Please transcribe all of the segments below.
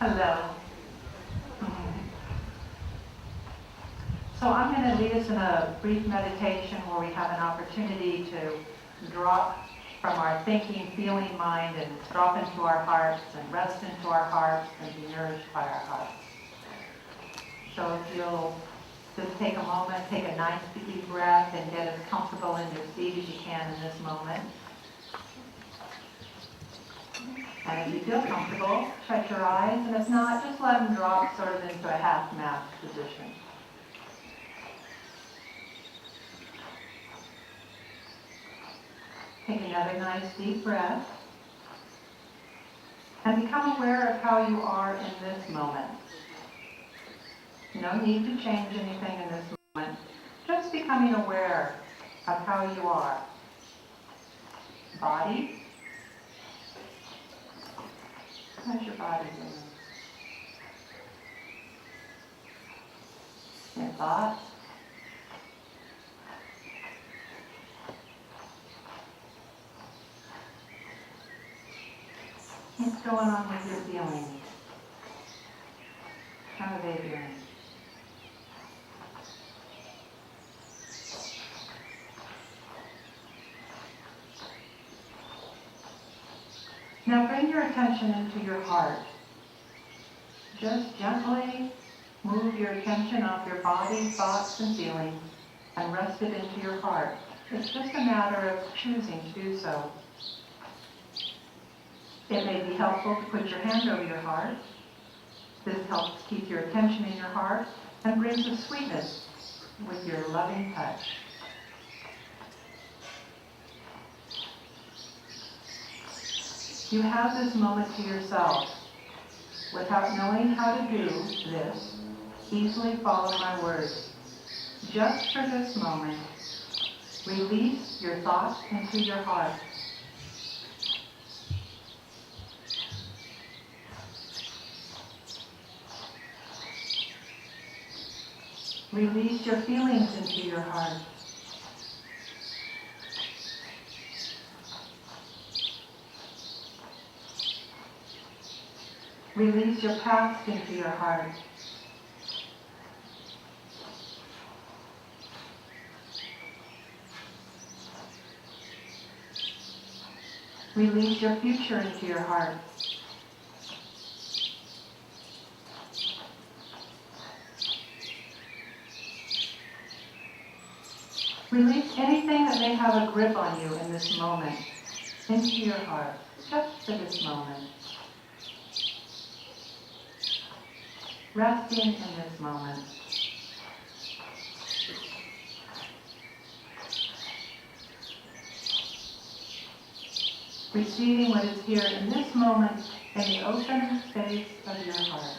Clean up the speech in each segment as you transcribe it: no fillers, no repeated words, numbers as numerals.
Hello. So I'm going to lead us in a brief meditation where we have an opportunity to drop from our thinking, feeling mind and drop into our hearts and rest into our hearts and be nourished by our hearts. So if you'll just take a moment, take a nice deep breath and get as comfortable in your seat as you can in this moment. And if you feel comfortable, shut your eyes, and if not, just let them drop sort of into a half-mast position. Take another nice deep breath, and become aware of how you are in this moment. No need to change anything in this moment, just becoming aware of how you are. Body. How's your body doing? Your thoughts? What's going on with your feelings? How are they doing? Now bring your attention into your heart. Just gently move your attention off your body, thoughts, and feelings, and rest it into your heart. It's just a matter of choosing to do so. It may be helpful to put your hand over your heart. This helps keep your attention in your heart and brings a sweetness with your loving touch. You have this moment to yourself. Without knowing how to do this, easily follow my words. Just for this moment, release your thoughts into your heart. Release your feelings into your heart. Release your past into your heart. Release your future into your heart. Release anything that may have a grip on you in this moment into your heart, just for this moment. Resting in this moment. Receiving what is here in this moment in the open space of your heart.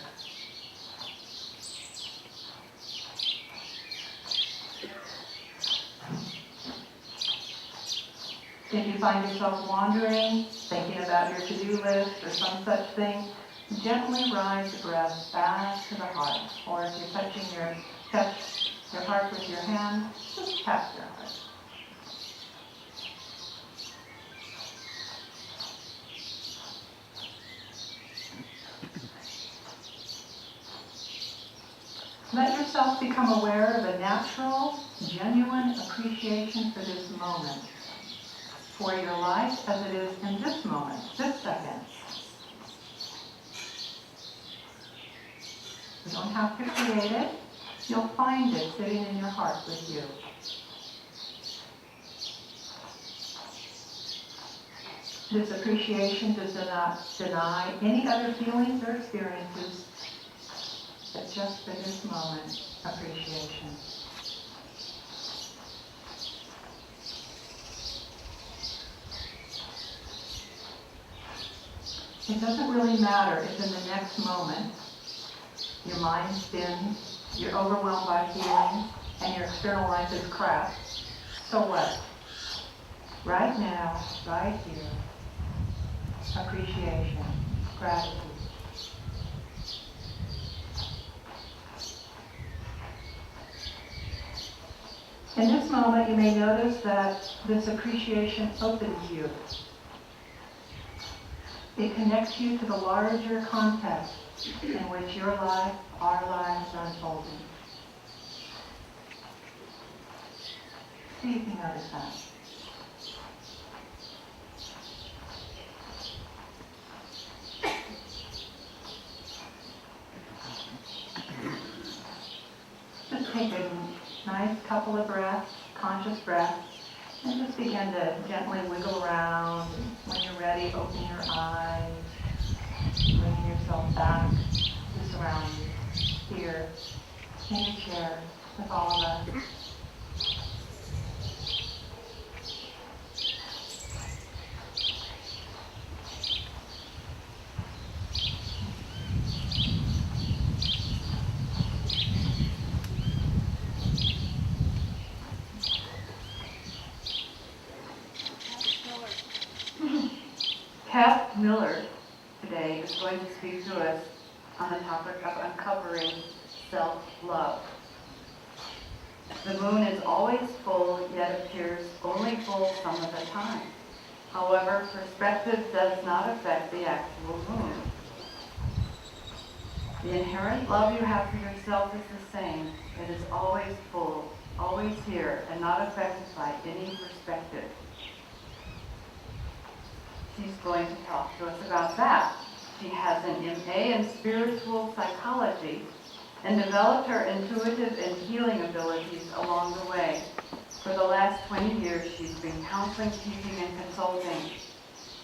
If you find yourself wandering, thinking about your to-do list or some such thing, gently rise the breath back to the heart. Or if you're touch your heart with your hand, just tap your heart. Let yourself become aware of a natural, genuine appreciation for this moment, for your life as it is in this moment, this second. You don't have to create it. You'll find it sitting in your heart with you. This appreciation does not deny any other feelings or experiences, but just for this moment, appreciation. It doesn't really matter if in the next moment your mind spins, you're overwhelmed by feelings, and your external life is crap. So what? Right now, right here, appreciation, gratitude. In this moment, you may notice that this appreciation opens you. It connects you to the larger context in which your life, our lives are unfolding. See if you notice that. Just take a nice couple of breaths, conscious breaths, and just begin to gently wiggle around. When you're ready, open your eyes, bringing yourself back to surroundings here in your chair with all of us. Pat Miller today is going to speak to us on the topic of uncovering self-love. The moon is always full, yet appears only full some of the time. However, perspective does not affect the actual moon. The inherent love you have for yourself is the same. It is always full, always here, and not affected by any perspective. She's going to talk to us about that. She has an MA in spiritual psychology and developed her intuitive and healing abilities along the way. For the last 20 years, she's been counseling, teaching, and consulting.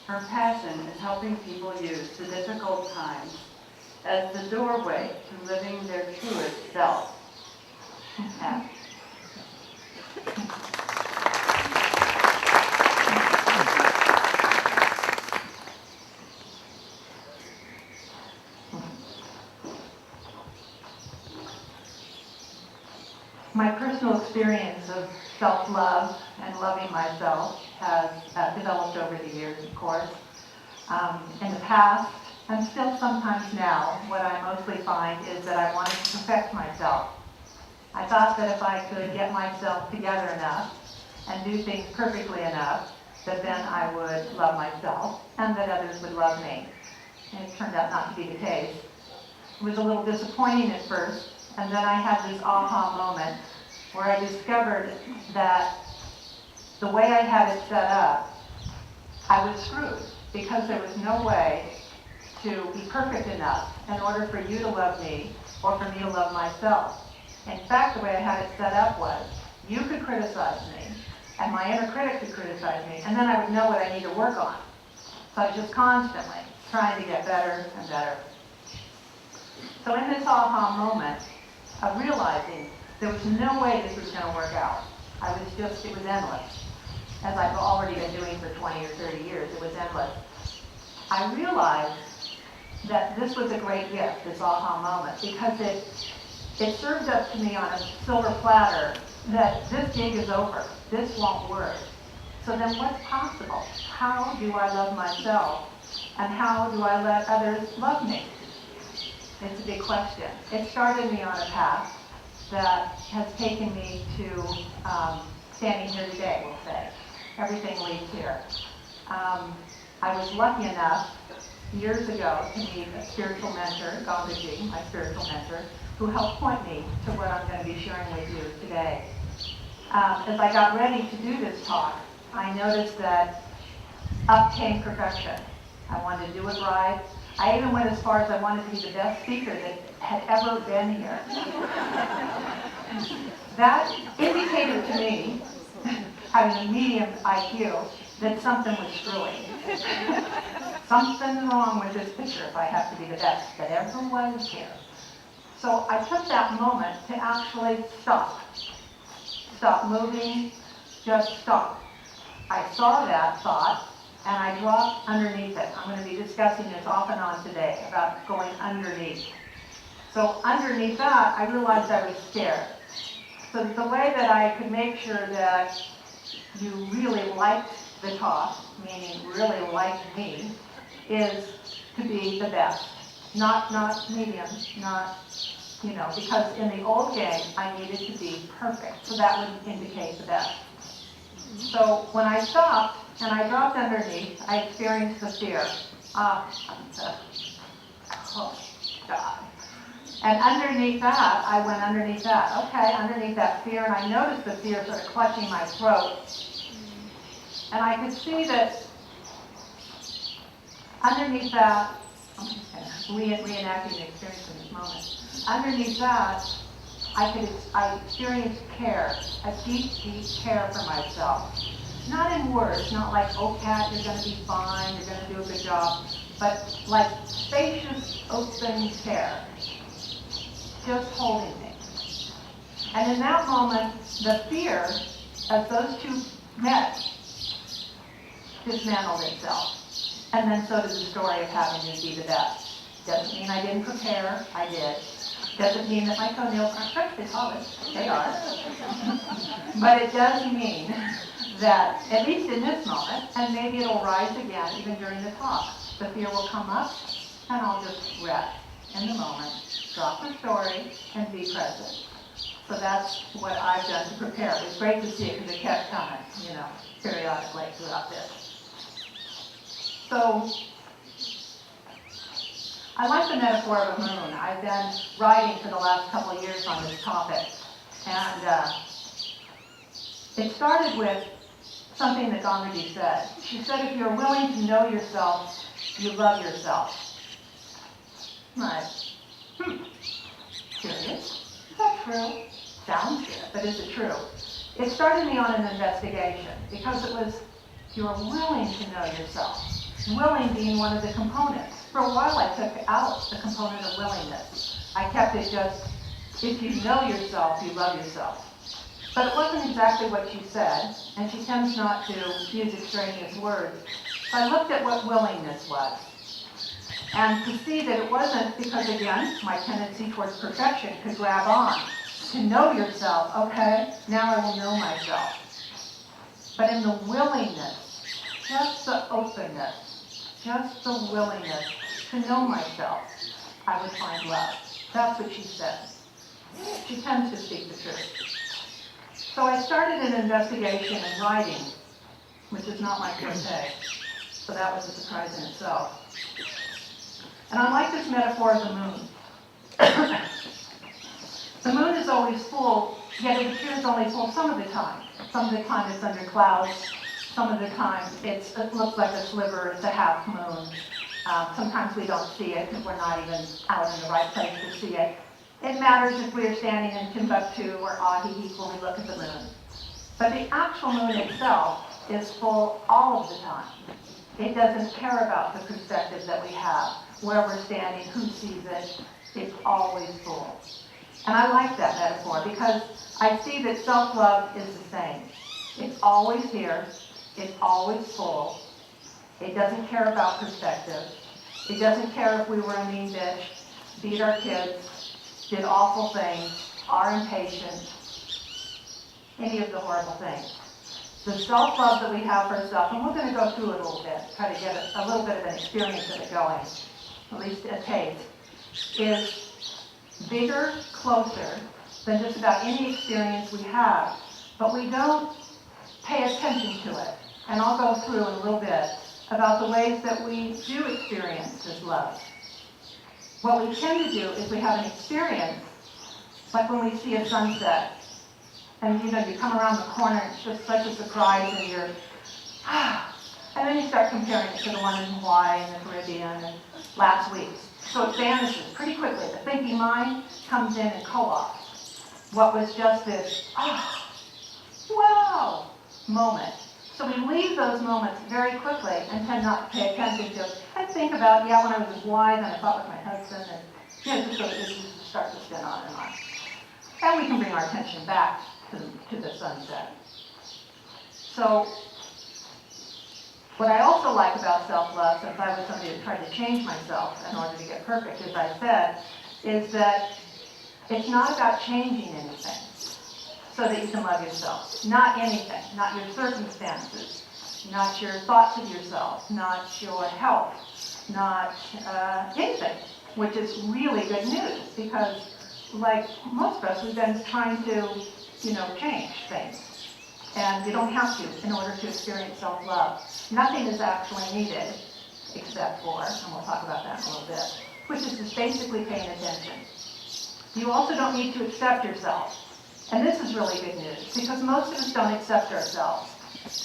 Her passion is helping people use the difficult times as the doorway to living their truest self. Pat. My personal experience of self-love and loving myself has developed over the years, of course. In the past, and still sometimes now, what I mostly find is that I wanted to perfect myself. I thought that if I could get myself together enough and do things perfectly enough, that then I would love myself and that others would love me. And it turned out not to be the case. It was a little disappointing at first, and then I had this aha moment where I discovered that the way I had it set up, I was screwed because there was no way to be perfect enough in order for you to love me or for me to love myself. In fact, the way I had it set up was you could criticize me and my inner critic could criticize me, and then I would know what I need to work on. So I was just constantly trying to get better and better. So in this aha moment of realizing there was no way this was going to work out, it was endless. As I've already been doing for 20 or 30 years, it was endless. I realized that this was a great gift, this aha moment, because it served up to me on a silver platter that this gig is over, this won't work. So then what's possible? How do I love myself? And how do I let others love me? It's a big question. It started me on a path that has taken me to standing here today, we'll say. Everything leads here. I was lucky enough years ago to meet a spiritual mentor, Ajijic, my spiritual mentor, who helped point me to what I'm going to be sharing with you today. As I got ready to do this talk, I noticed that up came perfection. I wanted to do it right. I even went as far as I wanted to be the best speaker that had ever been here. That indicated to me, having a medium IQ, that something was screwing. Something wrong with this picture if I have to be the best that ever was here. So I took that moment to actually stop. Stop moving, just stop. I saw that thought, and I dropped underneath it. I'm going to be discussing this off and on today about going underneath. So underneath that, I realized I was scared. So the way that I could make sure that you really liked the talk, meaning really liked me, is to be the best. Not medium, not, because in the old game, I needed to be perfect. So that would indicate the best. So when I stopped and I dropped underneath, I experienced the fear. God. And underneath that, I went underneath that. Okay, underneath that fear, and I noticed the fear sort of clutching my throat. And I could see that underneath that, I'm just kind of reenacting the experience in this moment. Underneath that, I experienced care, a deep, deep care for myself. Not in words, not like, oh Kat, you're going to be fine, you're going to do a good job, but like spacious, open care. Just holding me. And in that moment, the fear, as those two met, dismantled itself. And then so did the story of having to be the best. Doesn't mean I didn't prepare, I did. Doesn't mean that my toenails aren't perfectly polished, they are. But it does mean that, at least in this moment, and maybe it'll rise again even during the talk, the fear will come up, and I'll just rest in the moment, drop the story, and be present. So that's what I've done to prepare. It was great to see it because it kept coming, periodically throughout this. So, I like the metaphor of a moon. I've been writing for the last couple of years on this topic. And it started with something that Gandhi said. She said, if you're willing to know yourself, you love yourself. Right. Curious. Is that true? Sounds good, but is it true? It started me on an investigation because it was, you're willing to know yourself. Willing being one of the components. For a while I took out the component of willingness. I kept it just, if you know yourself, you love yourself. But it wasn't exactly what she said, and she tends not to use extraneous words. So I looked at what willingness was. And to see that it wasn't, because again, my tendency towards perfection could grab on. To know yourself, okay, now I will know myself. But in the willingness, just the openness, just the willingness to know myself, I would find love. That's what she said. She tends to speak the truth. So I started an investigation and writing, which is not my forte. So that was a surprise in itself. And I like this metaphor of the moon. The moon is always full, yet it appears only full some of the time. Some of the time it's under clouds. Some of the time it looks like a sliver, it's a half moon. Sometimes we don't see it because we're not even out in the right place to see it. It matters if we're standing in Timbuktu or Ajijic when we look at the moon. But the actual moon itself is full all of the time. It doesn't care about the perspective that we have, where we're standing, who sees it. It's always full. And I like that metaphor because I see that self-love is the same. It's always here. It's always full. It doesn't care about perspective. It doesn't care if we were a mean bitch, beat our kids, did awful things, are impatient, any of the horrible things. The self-love that we have for ourselves, and we're going to go through it a little bit, try to get a little bit of an experience of it going, at least a taste, is bigger, closer than just about any experience we have, but we don't pay attention to it. And I'll go through in a little bit about the ways that we do experience this love. What we tend to do is we have an experience, like when we see a sunset, and you come around the corner, and it's just such a surprise, and you're, and then you start comparing it to the one in Hawaii and the Caribbean and last week's. So it vanishes pretty quickly. The thinking mind comes in and co-opts what was just this, wow, moment. So we leave those moments very quickly and tend not to pay attention to it. I think about, when I was in Hawaii, then I thought with my husband, and just so it just starts to spin on and on. And we can bring our attention back to the sunset. So what I also like about self-love, since I was somebody who tried to change myself in order to get perfect, as I said, is that it's not about changing anything so that you can love yourself. Not anything, not your circumstances, not your thoughts of yourself, not your health, not anything, which is really good news because like most of us, we've been trying to, change things. And we don't have to in order to experience self-love. Nothing is actually needed except for, and we'll talk about that in a little bit, which is just basically paying attention. You also don't need to accept yourself. And this is really good news, because most of us don't accept ourselves.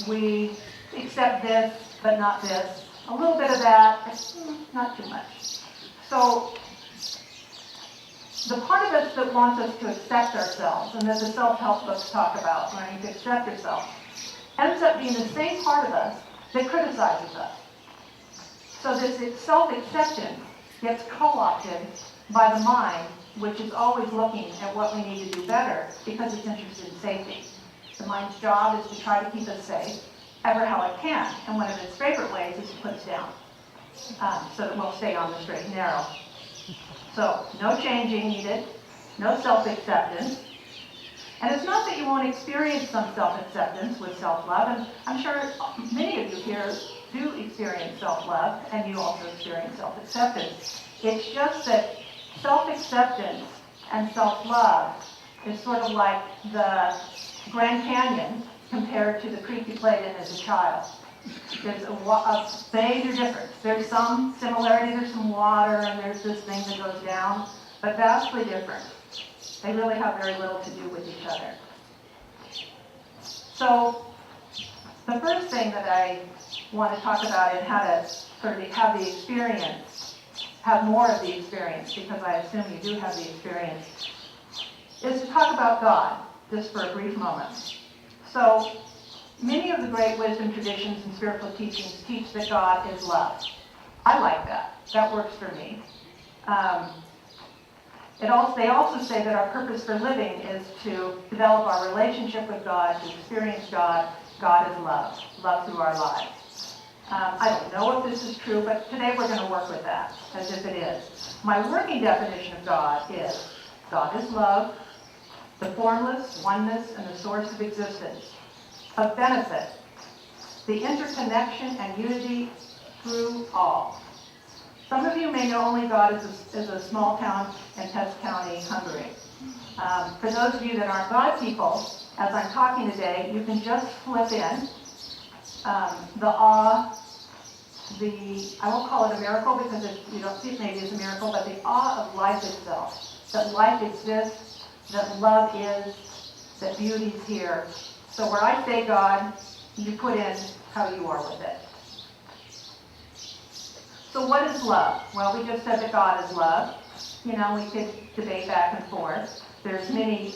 We accept this, but not this. A little bit of that, but not too much. So the part of us that wants us to accept ourselves, and that the self-help books talk about, learning to accept yourself, ends up being the same part of us that criticizes us. So this self-acceptance gets co-opted by the mind, which is always looking at what we need to do better because it's interested in safety. The mind's job is to try to keep us safe, ever how it can. And one of its favorite ways is to put us down, so that we'll stay on the straight and narrow. So no changing needed, no self-acceptance. And it's not that you won't experience some self-acceptance with self-love, and I'm sure many of you here do experience self-love, and you also experience self-acceptance. It's just that self-acceptance and self-love is sort of like the Grand Canyon compared to the creek you played in as a child. There's a major difference. There's some similarity, there's some water, and there's this thing that goes down, but vastly different. They really have very little to do with each other. So the first thing that I want to talk about is how to sort of have the experience, have more of the experience, because I assume you do have the experience, is to talk about God, just for a brief moment. So many of the great wisdom traditions and spiritual teachings teach that God is love. I like that. That works for me. They also say that our purpose for living is to develop our relationship with God, to experience God. God is love, love through our lives. I don't know if this is true, but today we're going to work with that as if it is. My working definition of God is love, the formless oneness and the source of existence, of benefit, the interconnection and unity through all. Some of you may know only God as a small town in Pest County, Hungary. For those of you that aren't God people, as I'm talking today, you can just flip in the awe, I won't call it a miracle because you don't see it maybe as a miracle, but the awe of life itself. That life exists, that love is, that beauty's here. So where I say God, you put in how you are with it. So what is love? Well, we just said that God is love. You know, we could debate back and forth. There's many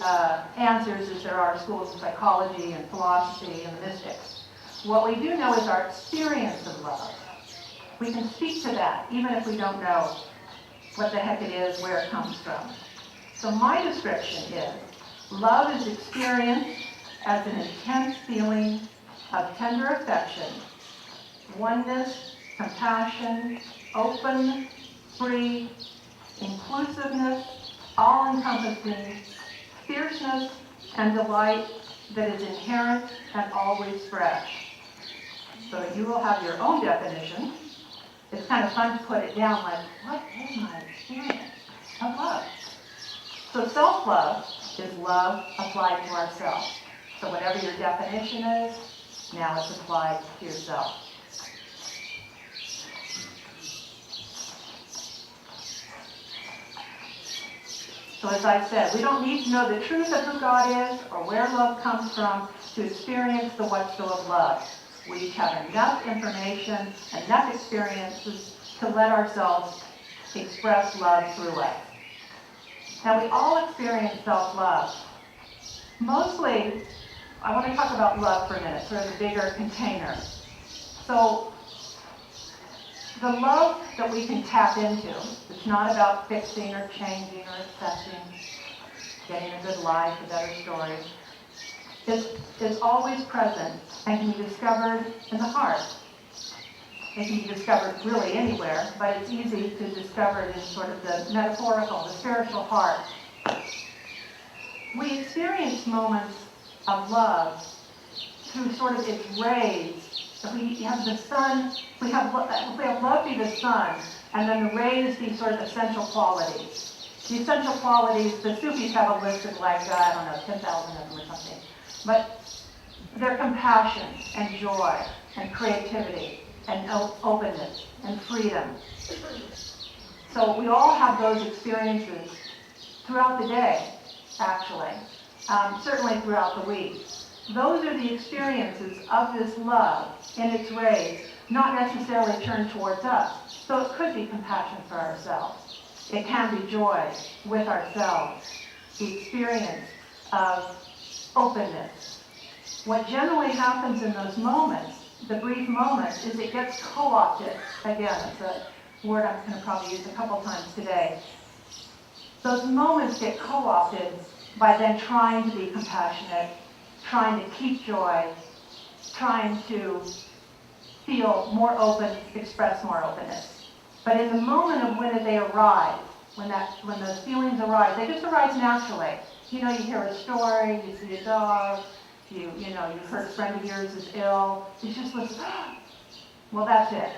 answers as there are schools of psychology and philosophy and the mystics. What we do know is our experience of love. We can speak to that, even if we don't know what the heck it is, where it comes from. So my description is, love is experienced as an intense feeling of tender affection, oneness, compassion, open, free, inclusiveness, all-encompassing, fierceness, and delight that is inherent and always fresh. So you will have your own definition. It's kind of fun to put it down like, what is my experience of love? So self-love is love applied to ourselves. So whatever your definition is, now it's applied to yourself. So as I said, we don't need to know the truth of who God is or where love comes from to experience the what so of love. We each have enough information, enough experiences to let ourselves express love through it. Now we all experience self-love. Mostly, I want to talk about love for a minute, sort of the bigger container. So the love that we can tap into, it's not about fixing or changing or accepting, getting a good life, a better story, is always present and can be discovered in the heart. It can be discovered really anywhere, but it's easy to discover it in sort of the metaphorical, the spiritual heart. We experience moments of love through sort of its rays. If we have the sun, we have love be the sun, and then the rays be sort of essential qualities. The essential qualities, the Sufis have a list of like, I don't know, 10,000 of them or something. But they're compassion and joy and creativity and openness and freedom. So we all have those experiences throughout the day, actually, certainly throughout the week. Those are the experiences of this love in its rays, not necessarily turned towards us. So it could be compassion for ourselves. It can be joy with ourselves, the experience of openness. What generally happens in those moments, the brief moments, is it gets co-opted. Again, it's a word I'm going to probably use a couple times today. Those moments get co-opted by then trying to be compassionate, trying to keep joy, trying to feel more open, express more openness. But in the moment of when they arise, when those feelings arise, they just arise naturally. You know, you hear a story, you see a dog, you heard a friend of yours is ill, you just listen, well, that's it.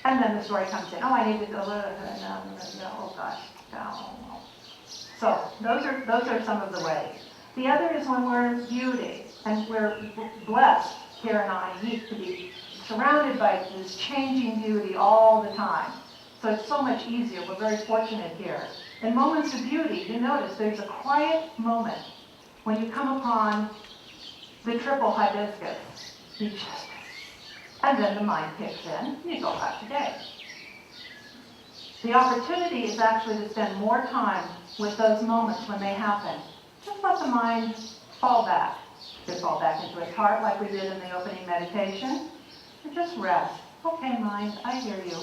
And then the story comes in, oh, I need to go, oh gosh, no. So those are some of the ways. The other is when we're in beauty, and we're blessed here in Ajijic to be surrounded by this changing beauty all the time. So it's so much easier. We're very fortunate here. In moments of beauty, you notice there's a quiet moment when you come upon the triple hibiscus. And then the mind kicks in, and you go about your day. The opportunity is actually to spend more time with those moments when they happen. Just let the mind fall back. Just fall back into its heart like we did in the opening meditation. And just rest. Okay, mind, I hear you.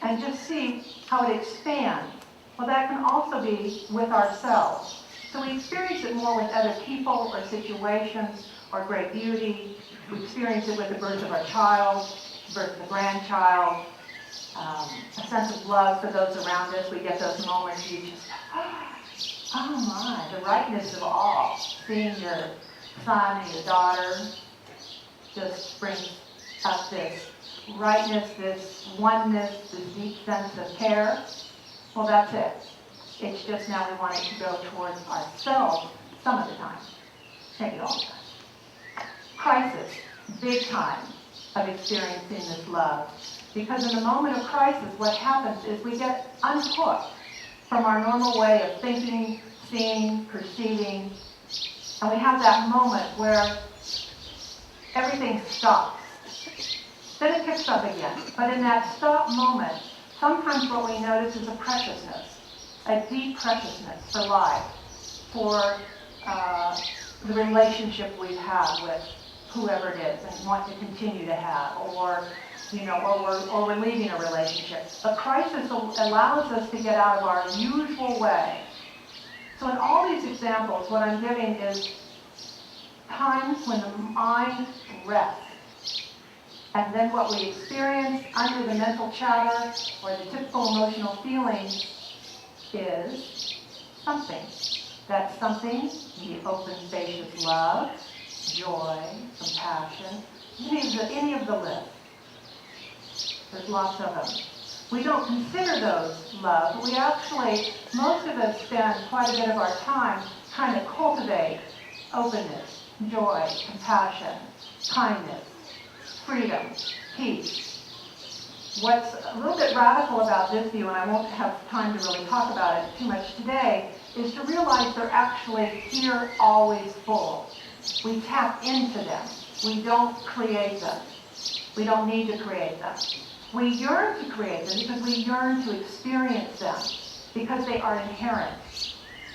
And just see how it expands. Well, that can also be with ourselves. So we experience it more with other people or situations or great beauty. We experience it with the birth of our child, the birth of the grandchild, a sense of love for those around us. We get those moments you just, oh my, the rightness of all. Seeing your son and your daughter just brings up this rightness, this oneness, this deep sense of care. Well, that's it. It's just now we want it to go towards ourselves some of the time. Maybe all the time. Crisis, big time of experiencing this love. Because in the moment of crisis, what happens is we get unhooked from our normal way of thinking, seeing, perceiving, and we have that moment where everything stops. Then it picks up again. But in that stop moment, sometimes what we notice is a preciousness, a deep preciousness for life, for the relationship we have with whoever it is and want to continue to have, or we're leaving a relationship. A crisis allows us to get out of our usual way. So in all these examples, what I'm giving is times when the mind rests. And then what we experience under the mental chatter or the typical emotional feeling is something. That something, the open, spacious love, joy, compassion, any of the list. There's lots of them. We don't consider those love, but we actually, most of us spend quite a bit of our time trying to cultivate openness, joy, compassion, kindness, freedom, peace. What's a little bit radical about this view, and I won't have time to really talk about it too much today, is to realize they're actually here always full. We tap into them. We don't create them. We don't need to create them. We yearn to create them because we yearn to experience them, because they are inherent.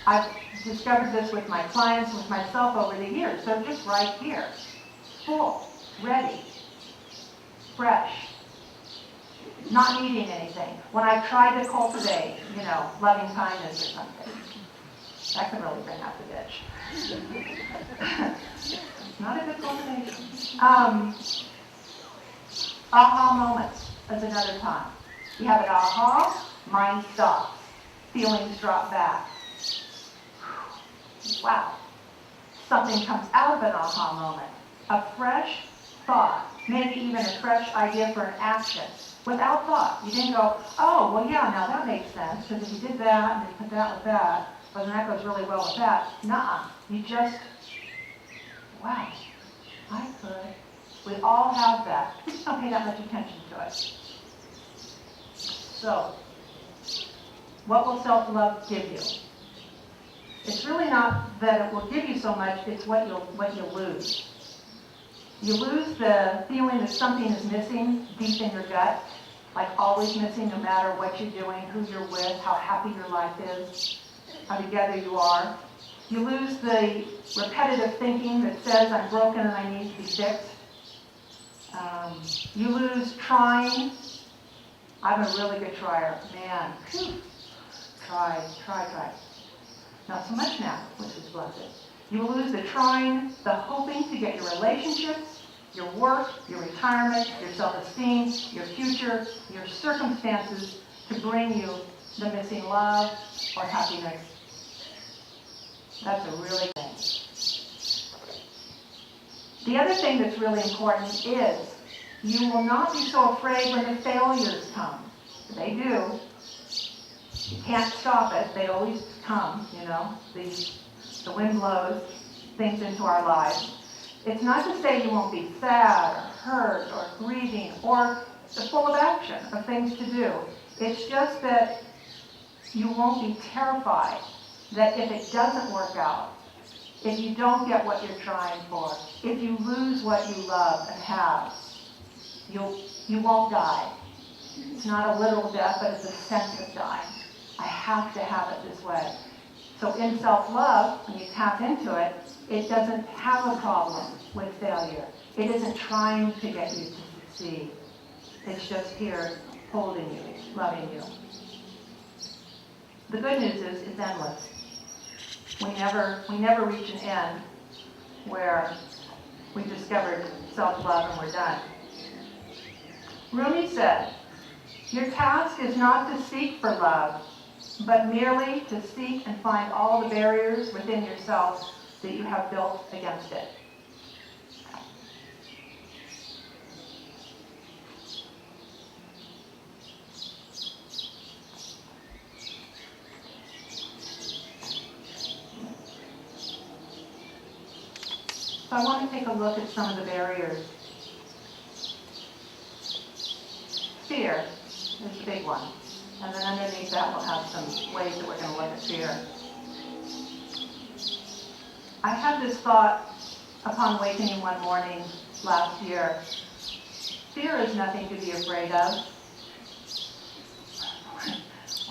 I've discovered this with my clients, with myself over the years. They're just right here, full, ready, fresh, not needing anything. When I try to cultivate, loving kindness or something, that can really bring out the bitch. Not a good cultivation. Aha moments is another time. You have an aha, mind stops, feelings drop back. Wow. Something comes out of an aha moment. A fresh thought, maybe even a fresh idea for an action. Without thought. You didn't go, oh, well, yeah, now that makes sense, because if you did that, and you put that with that, well, then that goes really well with that. Nuh-uh. You just, wow, I could. We all have that. We just don't pay that much attention to it. So, What will self-love give you? It's really not that it will give you so much, it's what you'll lose. You lose the feeling that something is missing deep in your gut, like always missing no matter what you're doing, who you're with, how happy your life is, how together you are. You lose the repetitive thinking that says I'm broken and I need to be fixed. You lose trying. I'm a really good trier. Man, whew. Try. Not so much now, which is blessed. You will lose the trying, the hoping to get your relationships, your work, your retirement, your self-esteem, your future, your circumstances to bring you the missing love or happiness. That's a really good thing. The other thing that's really important is you will not be so afraid when the failures come. They do. You can't stop it. They always come, you know. The wind blows things into our lives. It's not to say you won't be sad or hurt or grieving or full of action, of things to do. It's just that you won't be terrified that if it doesn't work out, if you don't get what you're trying for, if you lose what you love and have, you won't die. It's not a literal death, but it's a sense of dying. I have to have it this way. So in self-love, when you tap into it, it doesn't have a problem with failure. It isn't trying to get you to succeed. It's just here holding you, loving you. The good news is it's endless. We never reach an end where we've discovered self-love and we're done. Rumi said, your task is not to seek for love, but merely to seek and find all the barriers within yourself that you have built against it. So I want to take a look at some of the barriers. Fear is the big one. And then underneath that we'll have some ways that we're going to look at fear. I had this thought upon awakening one morning last year. Fear is nothing to be afraid of.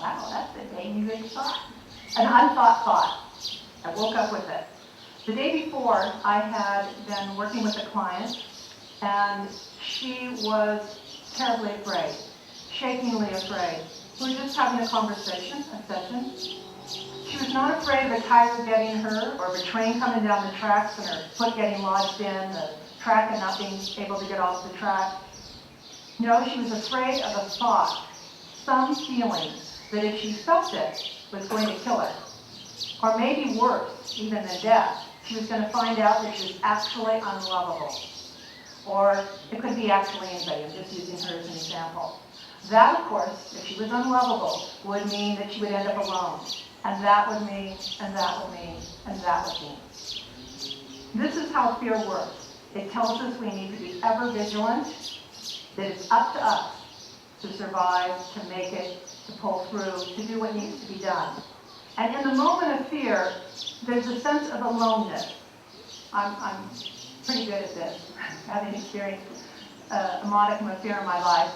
Wow, that's a dang good thought. An unthought thought. I woke up with it. The day before, I had been working with a client, and she was terribly afraid, shakingly afraid. We were just having a conversation, a session. She was not afraid of a tire getting her, or of a train coming down the tracks and her foot getting lodged in the track and not being able to get off the track. No, she was afraid of a thought, some feeling that if she felt it, was going to kill her. Or maybe worse, even than death, she was going to find out that she was actually unlovable. Or it could be actually anybody. I'm just using her as an example. That, of course, if she was unlovable, would mean that she would end up alone. And that would mean, and that would mean, and that would mean. This is how fear works. It tells us we need to be ever vigilant, that it's up to us to survive, to make it, to pull through, to do what needs to be done. And in the moment of fear, there's a sense of aloneness. I'm pretty good at this, having experienced a modicum of fear in my life,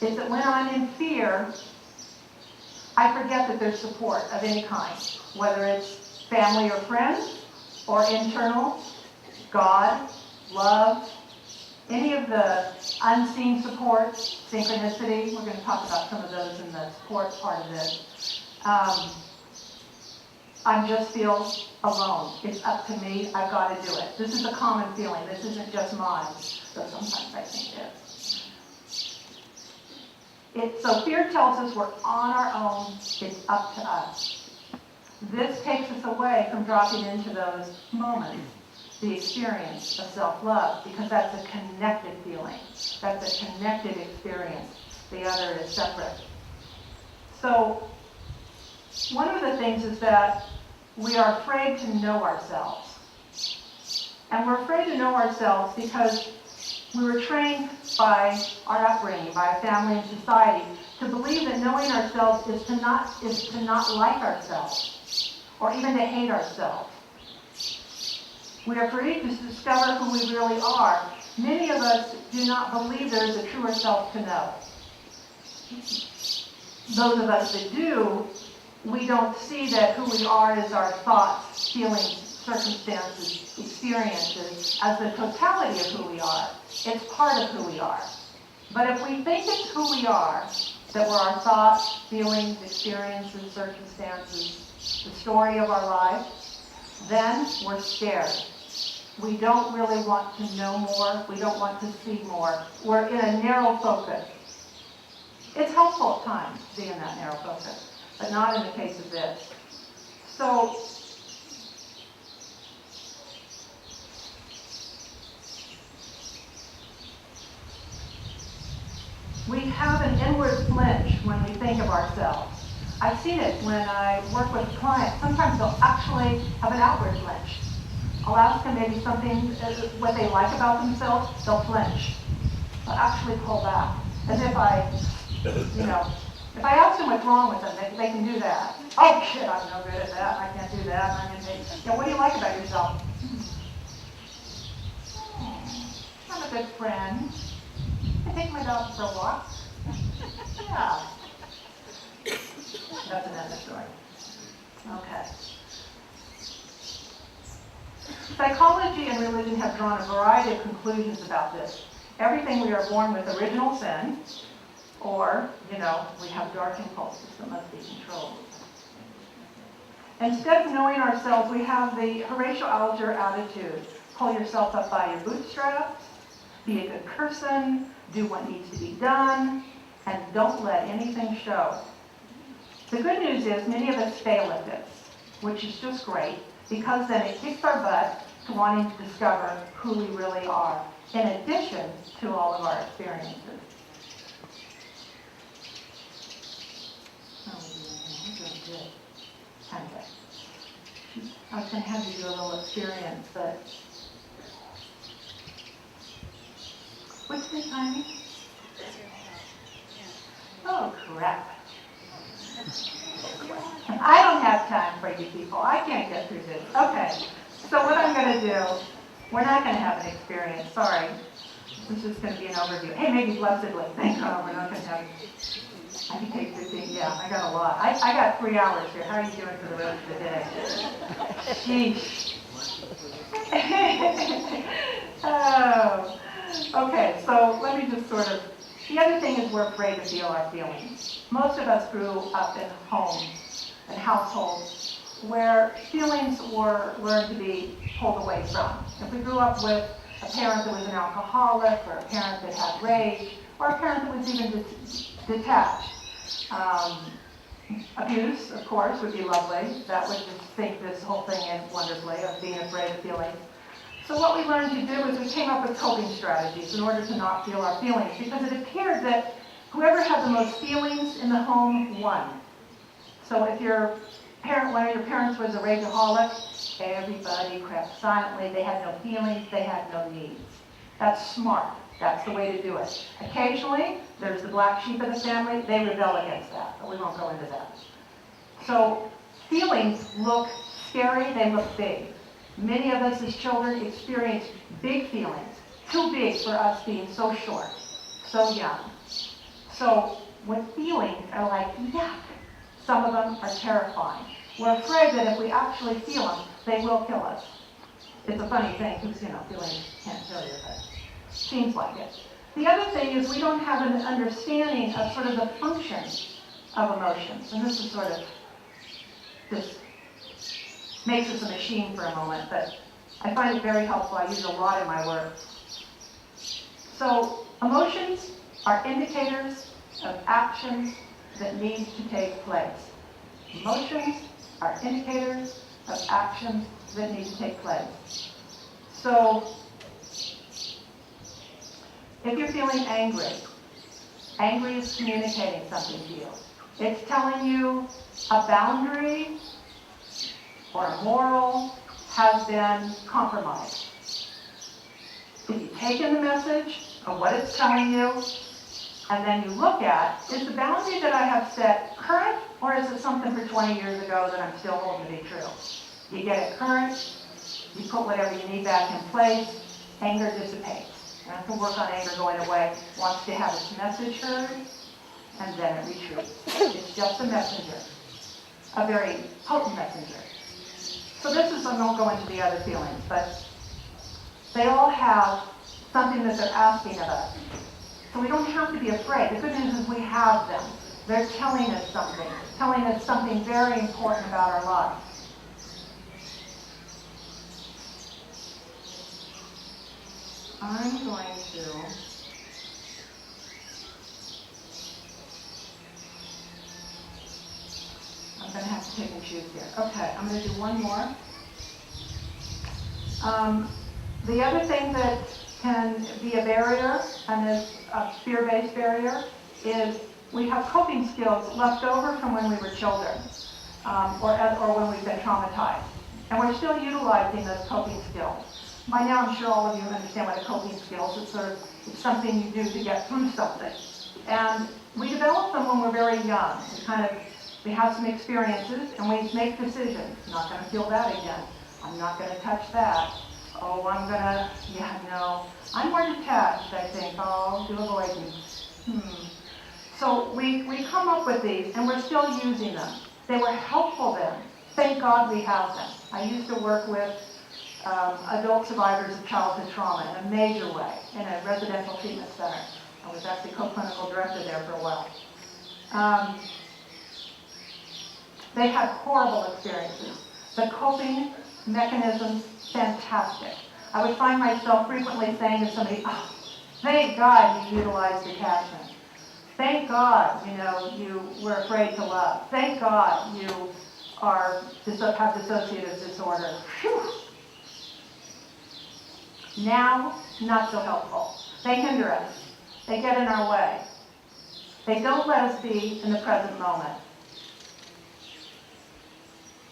is that when I'm in fear, I forget that there's support of any kind, whether it's family or friends, or internal, God, love, any of the unseen supports, synchronicity. We're going to talk about some of those in the support part of this. I just feel alone. It's up to me. I've got to do it. This is a common feeling. This isn't just mine, though sometimes I think it is. So fear tells us we're on our own. It's up to us. This takes us away from dropping into those moments, the experience of self-love, because that's a connected feeling. That's a connected experience. The other is separate. So one of the things is that we are afraid to know ourselves. And we're afraid to know ourselves because We were trained by our upbringing, by family and society, to believe that knowing ourselves is to not like ourselves, or even to hate ourselves. We are free to discover who we really are. Many of us do not believe there is a truer self to know. Those of us that do, we don't see that who we are is our thoughts, feelings, circumstances, experiences, as the totality of who we are. It's part of who we are. But if we think it's who we are, that we're our thoughts, feelings, experiences, circumstances, the story of our life, then we're scared. We don't really want to know more. We don't want to see more. We're in a narrow focus. It's helpful at times to be in that narrow focus, but not in the case of this. So, we have an inward flinch when we think of ourselves. I've seen it when I work with clients. Sometimes they'll actually have an outward flinch. I'll ask them maybe something, what they like about themselves, they'll flinch. They'll actually pull back, as if if I ask them what's wrong with them, they can do that. Oh shit, I'm no good at that, I can't do that, I'm gonna take, what do you like about yourself? I'm a good friend. I take my dog for a walk. Yeah. That's another story. Okay. Psychology and religion have drawn a variety of conclusions about this. Everything we are born with original sin, or, we have dark impulses that must be controlled. Instead of knowing ourselves, we have the Horatio Alger attitude. Pull yourself up by your bootstraps, be a good person, do what needs to be done, and don't let anything show. The good news is many of us fail at this, which is just great, because then it kicks our butt to wanting to discover who we really are, in addition to all of our experiences. I was going to have you do a little experience, but what's the timing? Oh, crap. I don't have time for you people. I can't get through this. Okay, so what I'm going to do, we're not going to have an experience. Sorry. This is just going to be an overview. Hey, maybe blessedly. Thank God we're not going to have I can take 15. Yeah, I got a lot. I got 3 hours here. How are you doing for the rest of the day? Sheesh. Oh. Okay, so let me just the other thing is we're afraid to feel our feelings. Most of us grew up in homes and households where feelings were learned to be pulled away from. If we grew up with a parent that was an alcoholic, or a parent that had rage, or a parent that was even detached. Abuse, of course, would be lovely. That would just sink this whole thing in wonderfully, of being afraid of feelings. So what we learned to do is we came up with coping strategies in order to not feel our feelings, because it appeared that whoever had the most feelings in the home won. So if one of your parents was a rageaholic, everybody crept silently. They had no feelings, they had no needs. That's smart. That's the way to do it. Occasionally, there's the black sheep of the family. They rebel against that, but we won't go into that. So feelings look scary. They look big. Many of us as children experience big feelings, too big for us being so short, so young. So when feelings are like, yuck, some of them are terrifying. We're afraid that if we actually feel them, they will kill us. It's a funny thing, because, feelings can't kill you, but seems like it. The other thing is we don't have an understanding of sort of the function of emotions. And this is this makes us a machine for a moment, but I find it very helpful. I use it a lot in my work. So emotions are indicators of actions that need to take place. Emotions are indicators of actions that need to take place. So if you're feeling angry, angry is communicating something to you. It's telling you a boundary or a moral has been compromised. if you take in the message of what it's telling you, and then you look at, is the boundary that I have set current, or is it something for 20 years ago that I'm still holding to be true? You get it current, you put whatever you need back in place, anger dissipates. You don't have to work on anger going away. It wants to have its message heard, and then it retreats. It's just a messenger, a very potent messenger. So this is, I won't go into the other feelings, but they all have something that they're asking of us. So we don't have to be afraid. The good news is we have them. They're telling us something very important about our lives. I'm going to have to pick and choose here. Okay, I'm going to do one more. The other thing that can be a barrier, and is a fear-based barrier, is we have coping skills left over from when we were children, or when we've been traumatized. And we're still utilizing those coping skills. By now, I'm sure all of you understand what a coping skill is. It's something you do to get through something. And we develop them when we're very young. We have some experiences, and we make decisions. I'm not going to feel that again. I'm not going to touch that. Oh, I'm more detached, I think. Oh, do avoidance. So we come up with these, and we're still using them. They were helpful then. Thank God we have them. I used to work with adult survivors of childhood trauma in a major way in a residential treatment center. I was actually co-clinical director there for a while. They had horrible experiences. The coping mechanisms, fantastic. I would find myself frequently saying to somebody, oh, thank God you utilized attachment. Thank God, you were afraid to love. Thank God you have dissociative disorder. Whew. Now, not so helpful. They hinder us. They get in our way. They don't let us be in the present moment.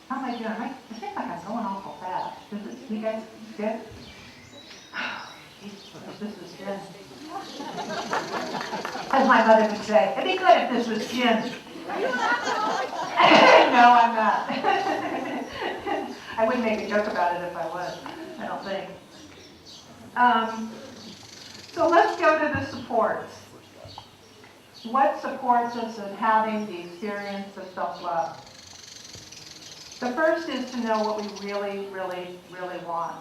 How am I doing? I think like I'm going awful fast. You guys good? This was gin. As my mother would say, it'd be good if this was gin. No, I'm not. I wouldn't make a joke about it if I was, I don't think. So let's go to the supports. What supports us in having the experience of self-love? The first is to know what we really, really, really want.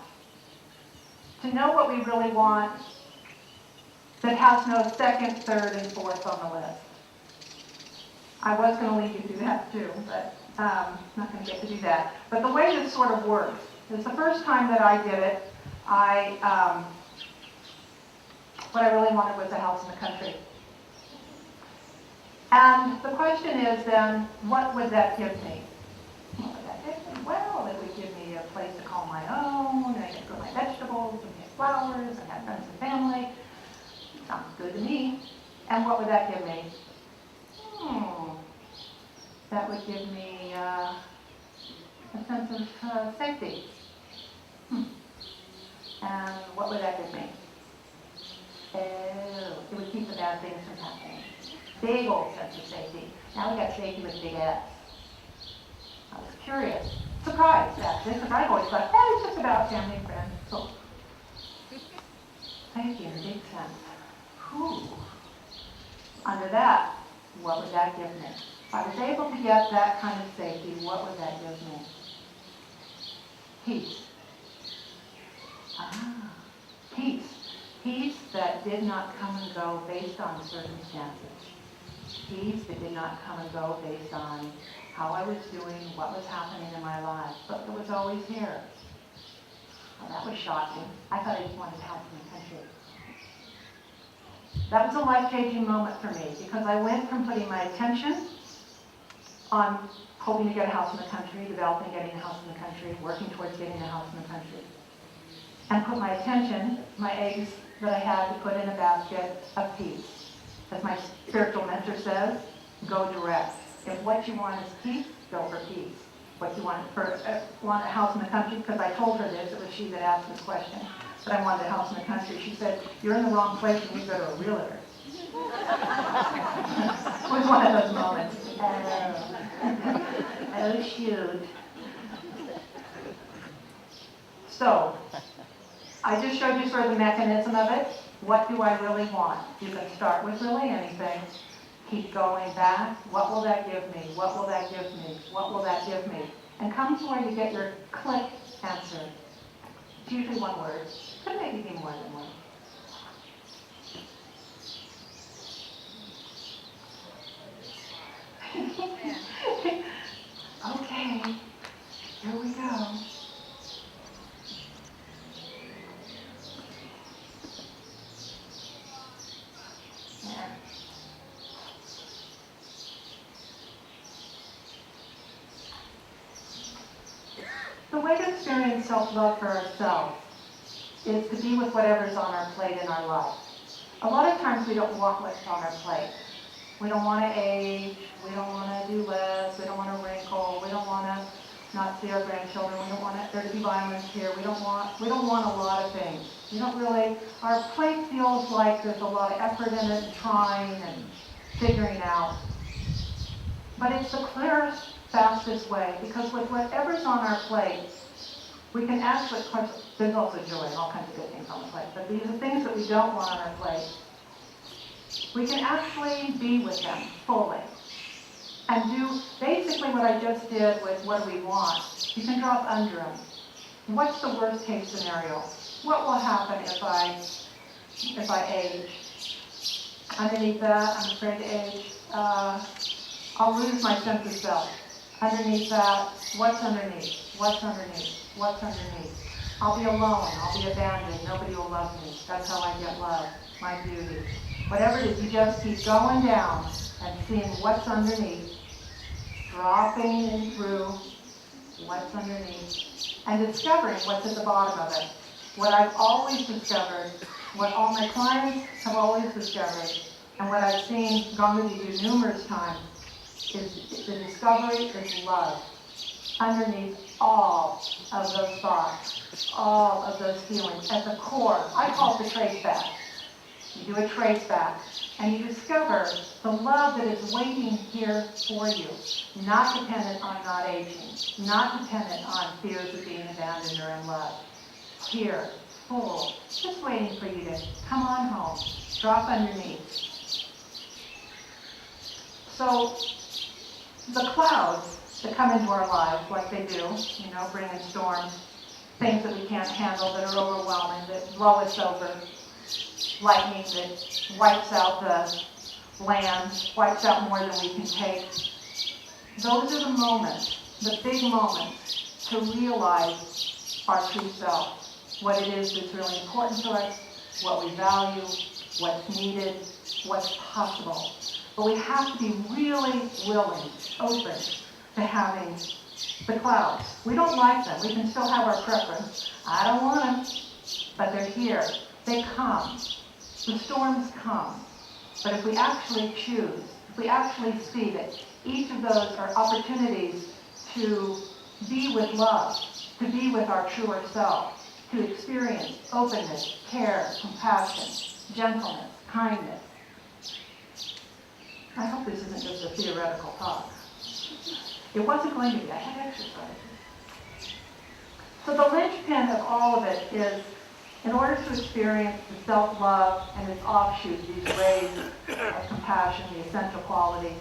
To know what we really want that has no second, third, and fourth on the list. I was going to lead you through that too, but I'm not going to get to do that. But the way this sort of works is the first time that I did it, what I really wanted was a house in the country. And the question is then, what would that give me? What would that give me? Well, it would give me a place to call my own, and I could grow my vegetables, and get flowers, and have friends and family. Sounds good to me. And what would that give me? That would give me a sense of safety. And what would that give me? Oh, it would keep the bad things from happening. Big old sense of safety. Now we got safety with big S. I was curious. Surprised, actually, because I've always thought, it's just about family and friends. So, safety in a big sense. Whew. Under that, what would that give me? If I was able to get that kind of safety, what would that give me? Peace. Peace. Peace that did not come and go based on circumstances. Peace that did not come and go based on how I was doing, what was happening in my life, but it was always here. Well, that was shocking. I thought I just wanted to help in the country. That was a life-changing moment for me because I went from putting my attention on hoping to get a house in the country, developing getting a house in the country, working towards getting a house in the country, and put my attention, my eggs that I had to put in a basket of peace. As my spiritual mentor says, go direct. If what you want is peace, go for peace. What you want a house in the country, because I told her this, it was she that asked this question. but I wanted a house in the country. She said, "You're in the wrong place, you need to go to a realtor." It was one of those moments. Oh shoot. So, I just showed you sort of the mechanism of it. What do I really want? You can start with really anything. Keep going back. What will that give me? What will that give me? What will that give me? And come to where you get your click answer. It's usually one word. Could maybe be more than one. Okay, here we go. There. The way to experience self-love for ourselves is to be with whatever's on our plate in our life. A lot of times we don't want what's on our plate. We don't want to age, we don't want to do less, we don't want to wrinkle, we don't want to not see our grandchildren, we don't want there to be violence here, we don't want a lot of things. We don't really, our plate feels like there's a lot of effort in it and trying and figuring out. But it's the clearest, fastest way, because with whatever's on our plate, we can actually, of course, there's also joy and all kinds of good things on the plate, but these are things that we don't want on our plate. We can actually be with them fully and do basically what I just did with what do we want. You can drop under them. What's the worst case scenario? What will happen if I age? Underneath that, I'm afraid to age. I'll lose my sense of self. Underneath that, what's underneath? What's underneath? What's underneath? I'll be alone. I'll be abandoned. Nobody will love me. That's how I get love. My beauty. Whatever it is, you just keep going down and seeing what's underneath, dropping in through what's underneath, and discovering what's at the bottom of it. What I've always discovered, what all my clients have always discovered, and what I've seen gone with you numerous times, is the discovery is love. Underneath all of those thoughts, all of those feelings, at the core, I call it the trace back. You do a trace back, and you discover the love that is waiting here for you, not dependent on not aging, not dependent on fears of being abandoned or in love. Here, full, just waiting for you to come on home, drop underneath. So, the clouds that come into our lives, like they do, bringing storms, things that we can't handle, that are overwhelming, that blow us over, lightning that wipes out the land, wipes out more than we can take. Those are the moments, the big moments, to realize our true self, what it is that's really important to us, what we value, what's needed, what's possible. But we have to be really willing, open to having the clouds. We don't like them. We can still have our preference. I don't want them, but they're here. They come. The storms come. But if we actually choose, if we actually see that each of those are opportunities to be with love, to be with our truer self, to experience openness, care, compassion, gentleness, kindness. I hope this isn't just a theoretical talk. It wasn't going to be. I had exercise. So the linchpin of all of it is, in order to experience the self-love and its offshoots, these rays of compassion, the essential qualities,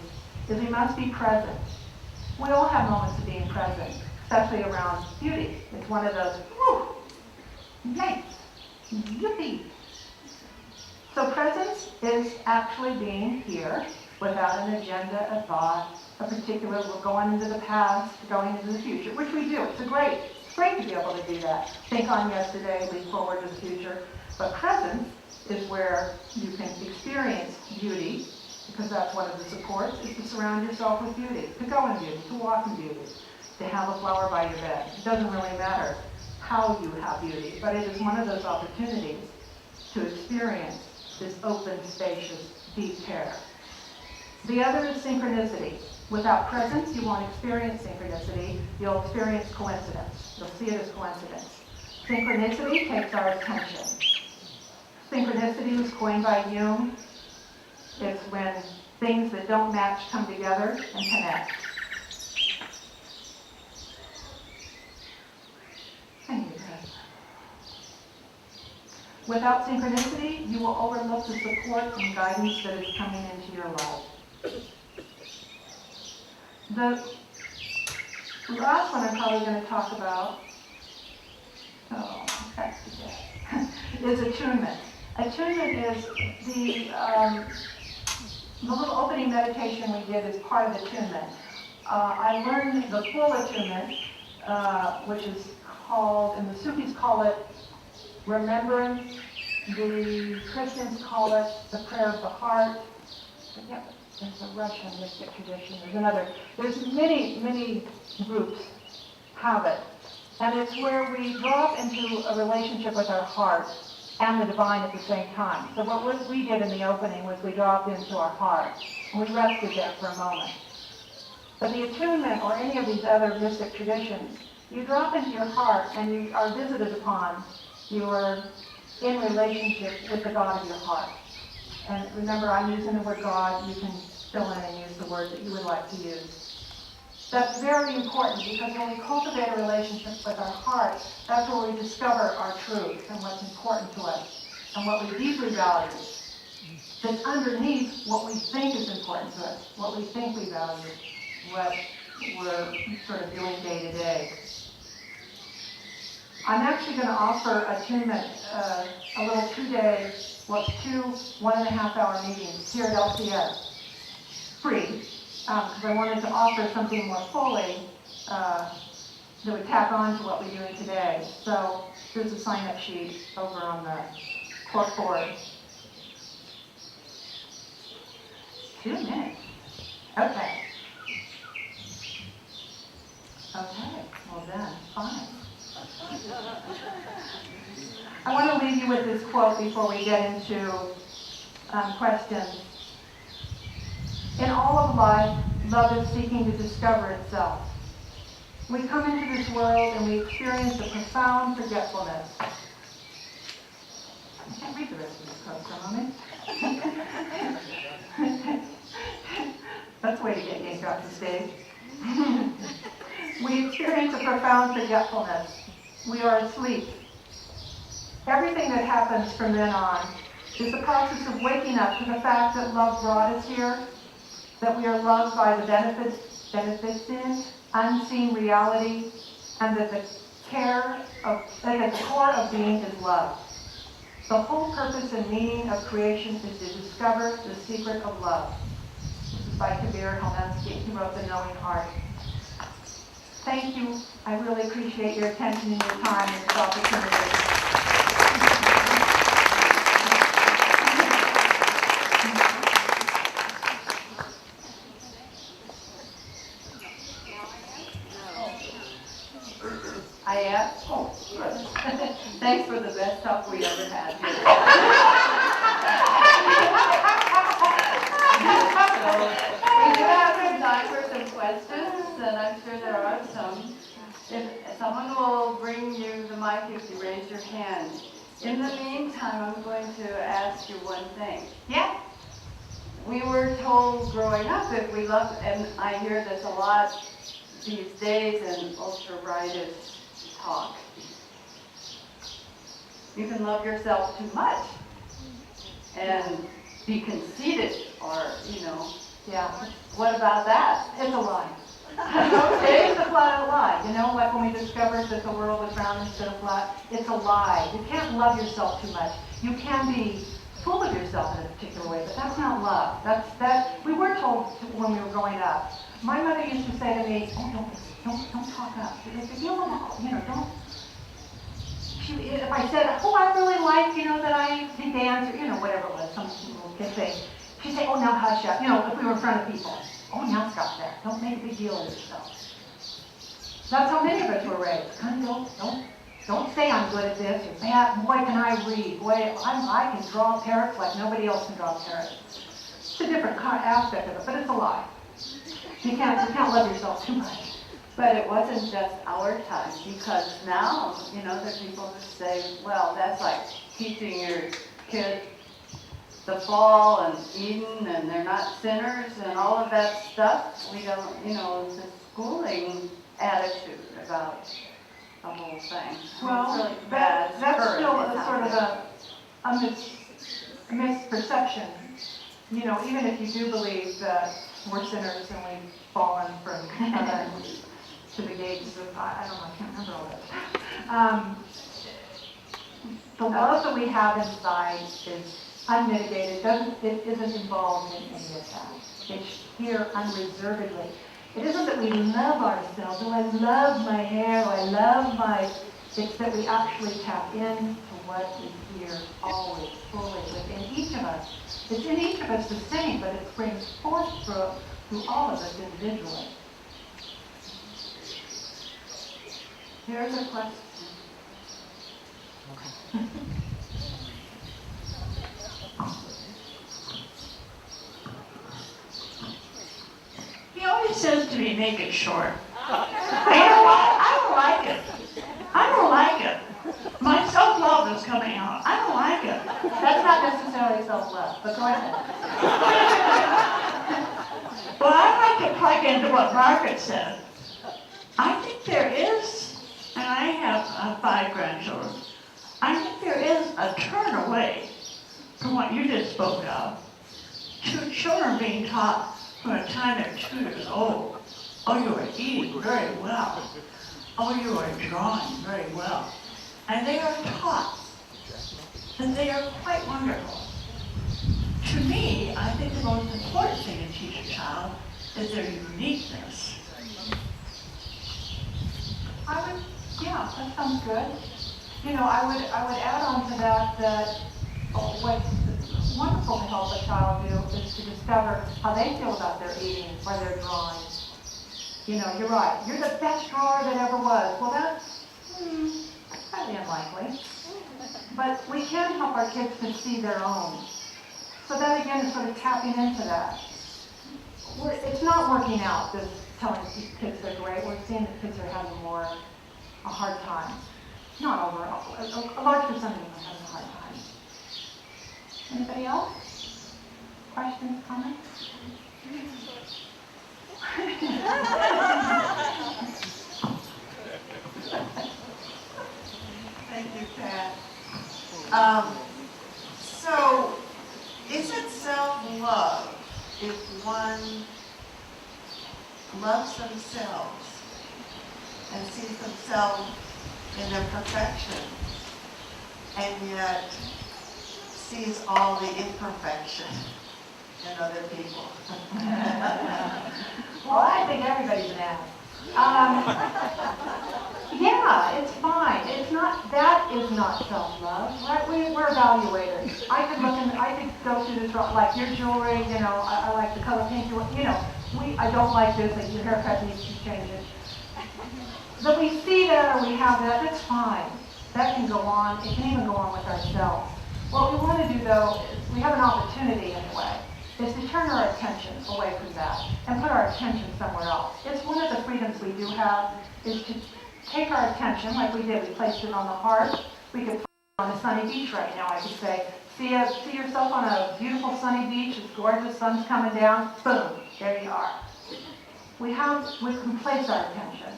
is we must be present. We all have moments of being present, especially around beauty. It's one of those, whew, yikes, yippee. So presence is actually being here without an agenda, a thought, a particular, we're going into the past, going into the future, which we do. It's great to be able to do that. Think on yesterday, leap forward to the future. But presence is where you can experience beauty, because that's one of the supports, is to surround yourself with beauty, to go in beauty, to walk in beauty, to have a flower by your bed. It doesn't really matter how you have beauty, but it is one of those opportunities to experience this open, spacious, deep care. The other is synchronicity. Without presence, you won't experience synchronicity. You'll experience coincidence. You'll see it as coincidence. Synchronicity takes our attention. Synchronicity was coined by Jung. It's when things that don't match come together and connect. Without synchronicity, you will overlook the support and guidance that is coming into your life. The last one I'm probably going to talk about is attunement. Attunement is the little opening meditation we did as part of attunement. I learned the full attunement, which is called, and the Sufis call it remembrance. The Christians call it the prayer of the heart. There's a Russian mystic tradition. There's many groups have it. And it's where we drop into a relationship with our heart and the divine at the same time. So what we did in the opening was we dropped into our heart. And we rested there for a moment. But the attunement or any of these other mystic traditions, you drop into your heart and you are visited upon. You are in relationship with the God of your heart. And remember, I'm using the word God. You can fill in and use the word that you would like to use. That's very important because when we cultivate a relationship with our heart, that's where we discover our truth and what's important to us and what we deeply value. That's underneath what we think is important to us, what we think we value, what we're sort of doing day to day. I'm actually going to offer attunement, a little 2-day, two 1.5-hour meetings here at LCS, free, because I wanted to offer something more fully that would tap on to what we're doing today. So here's a sign-up sheet over on the corkboard. 2 minutes. Okay. Okay, well then, fine. I want to leave you with this quote before we get into questions. In all of life, love is seeking to discover itself. We come into this world and we experience a profound forgetfulness. I can't read the rest of this quote for a moment. That's a way to get yanked off the stage. We experience a profound forgetfulness. We are asleep. Everything that happens from then on is the process of waking up to the fact that love brought us here, that we are loved by the beneficent, unseen reality, and that the core of being is love. The whole purpose and meaning of creation is to discover the secret of love. This is by Kabir Helmensky. He wrote The Knowing Heart. Thank you. I really appreciate your attention and your time and this opportunity. I am? Oh, good. Thanks for the best talk we ever had here. We do have some time for some questions, and I'm sure there are some. If someone will bring you the mic if you raise your hand. In the meantime, I'm going to ask you one thing. Yeah? We were told growing up if we love, and I hear this a lot these days in ultra-rightist talk. You can love yourself too much and be conceited or, Yeah. What about that? It's a lie. Okay. It's a flat lie. Like when we discovered that the world was round instead of flat, it's a lie. You can't love yourself too much. You can be full of yourself in a particular way, but that's not love. We were told when we were growing up. My mother used to say to me, don't talk up. Don't. If I said, I really like, that I can dance, or, whatever it was, some little kid thing, she'd say, now hush up, if we were in front of people. Now stop that. Don't make a big deal of yourself. That's how many of us were raised. Don't say I'm good at this, or that. Boy, can I read. Boy, I can draw parrots like nobody else can draw parrots. It's a different aspect of it, but it's a lie. You can't love yourself too much. But it wasn't just our time, because now, you know, there are people who say, well, that's like teaching your kids the fall and Eden, and they're not sinners and all of that stuff. We don't, you know, the schooling attitude about the whole thing. Well, it's really bad. that's still It's a sort of happening. a misperception. You know, even if you do believe that we're sinners and we've fallen from heaven to the gates of, I don't know, I can't remember all this. The love that we have inside is unmitigated. It isn't involved in any of that. It's here unreservedly. It isn't that we love ourselves. Oh, I love my hair. Oh, I love my. It's that we actually tap into what is here always, fully within each of us. It's in each of us the same, but it springs forth through all of us individually. Here's a question. He always says to me, make it short. You know what? I don't like it. I don't like it. My self-love is coming out. I don't like it. That's not necessarily self-love, but go ahead. Well, I'd like to plug into what Margaret said. I think there is, and I have 5 grandchildren, I think there is a turn away from what you just spoke of. Children being taught from the time they're 2 years old, oh, you are eating very well. Oh, you are drawing very well. And they are taught that they are quite wonderful. To me, I think the most important thing to teach a child is their uniqueness. Yeah, that sounds good. You know, I would add on to that what's wonderful to help a child do is to discover how they feel about their eating or their drawing. You know, you're right. You're the best drawer that ever was. Well, that's highly unlikely. But we can help our kids to see their own. So that again is sort of tapping into that. It's not working out, this telling kids they're great. We're seeing that kids are having a hard time. Not overall. A large percentage of them are having a hard time. Anybody else? Questions, comments? Thank you, Pat. So, is it self-love if one loves themselves and sees themselves in their perfection and yet sees all the imperfection in other people? Well, I think everybody's an ass. Yeah, it's fine. That is not self-love, right? We're evaluators. I could go through this, like your jewelry, you know, I like the color pink, you know, I don't like this, like your haircut needs to change it. That we see that or we have that, that's fine. That can go on. It can even go on with ourselves. What we want to do, though, is we have an opportunity anyway, is to turn our attention away from that and put our attention somewhere else. It's one of the freedoms we do have is to take our attention, like we did. We placed it on the heart. We could put it on a sunny beach right now. I could say, see yourself on a beautiful sunny beach. It's gorgeous. Sun's coming down. Boom. There you are. We can place our attention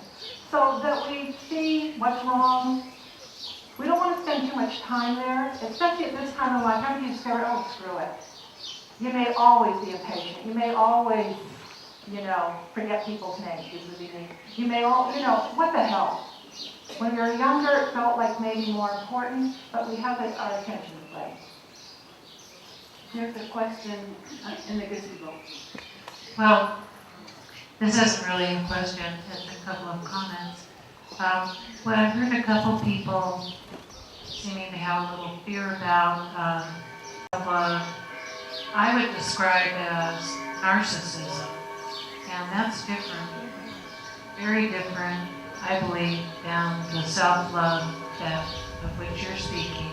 so that we see what's wrong. We don't want to spend too much time there, especially at this time of life. How do you discover, oh, screw it. You may always be impatient. You may always, forget people's names. You may what the hell? When you're younger, it felt like maybe more important, but we have our attention placed. Here's a question in the gazebo. Well, this isn't really a question, it's a couple of comments. What I've heard a couple people seeming to have a little fear about love, I would describe as narcissism, and that's different, very different, I believe, than the self-love of which you're speaking.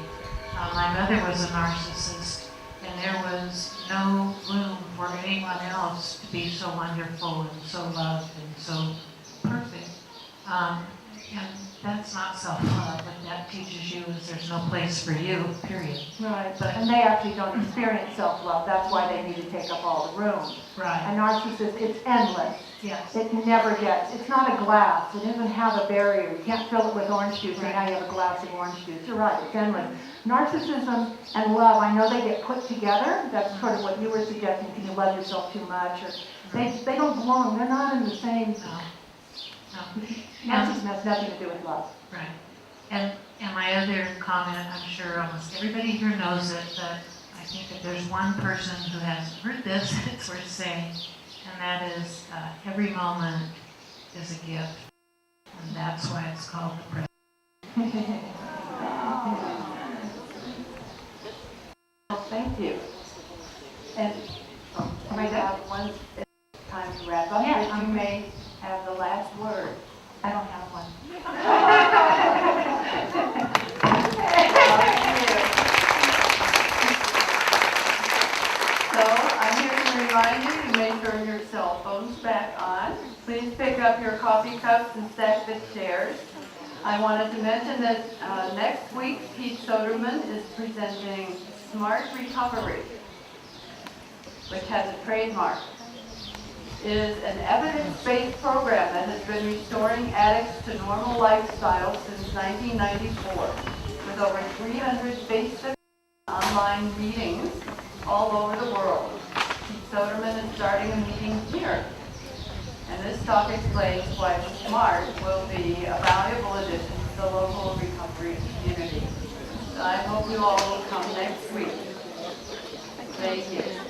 My mother was a narcissist, and there was no room for anyone else to be so wonderful and so loved and so perfect. And that's not self-love. What that teaches you is there's no place for you, period. Right, and they actually don't experience self-love. That's why they need to take up all the room. Right. A narcissist, it's endless. Yes. It never gets, it's not a glass. It doesn't have a barrier. You can't fill it with orange juice, and now you have a glass of orange juice. You're right, it's endless. Narcissism and love, I know they get put together. That's sort of what you were suggesting. Can you love yourself too much? Or they don't belong. They're not in the same. No. Narcissism has nothing to do with love. Right. And my other comment, I'm sure almost everybody here knows it, but I think that there's one person who hasn't heard this, it's worth saying, and that is every moment is a gift. And that's why it's called the present. Well, thank you. And we have one time to wrap up, Yeah, but you may have the last word. I don't have one. So I'm here to remind you to make turn your cell phones back on. Please pick up your coffee cups and stack the chairs. I wanted to mention that next week Pete Soderman is presenting Smart Recovery, which has a trademark. It is an evidence-based program that has been restoring addicts to normal lifestyles since 1994, with over 300 face-to-face online meetings all over the world. Pete Soderman is starting a meeting here. And this talk explains why SMART will be a valuable addition to the local recovery community. So I hope you all will come next week. Thank you.